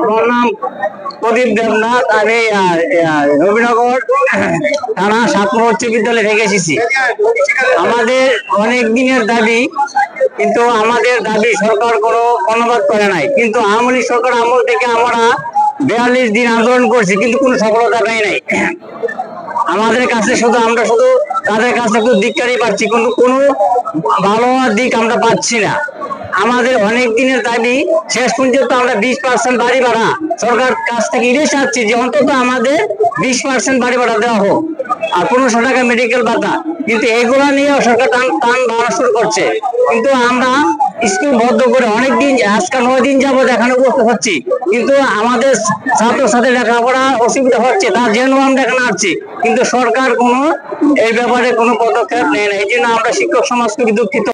আমার নাম প্রদীপ দেবনাথ। আমি নবীনগর থানা 7 নম্বর উচ্চ বিদ্যালয় থেকে এসেছি। আমাদের অনেক দিনের দাবি, কিন্তু আমাদের দাবি সরকার কোনো কর্ণপাত করে নাই। কিন্তু আওয়ামী লীগ সরকার আমল থেকে আমরা 42 দিন আন্দোলন করছি, কিন্তু কোনো সফলতা পাই নাই। আমাদের কাছে আমরা শুধু তাদের কাছে একটু ধিক্কারই পাচ্ছি, কিন্তু কোনো ভালো দিক আমরা পাচ্ছি না। আমাদের অনেক দিনের দাবি, শেষ পর্যন্ত আমরা 20% বাড়ি ভাড়া সরকার কাছ থেকে এটাই চাচ্ছি যে অন্তত আমাদের 20% বাড়ি ভাড়া দেওয়া হোক, আর 1500 টাকা মেডিকেল ভাতা। কিন্তু এগুলা নিয়ে সরকার টান বাড়া শুরু করছে। কিন্তু আমরা স্কুল বন্ধ করে অনেকদিন, আজকে 9 দিন যাবত এখানে উপস্থিত হচ্ছি, কিন্তু আমাদের ছাত্রছাত্রী লেখাপড়া অসুবিধা হচ্ছে, তার জন্য আমরা এখানে আসছি। কিন্তু সরকার কোনো এই ব্যাপারে কোনো পদক্ষেপ নেয় না। এই জন্য আমরা শিক্ষক সমাজ খুবই দুঃখিত।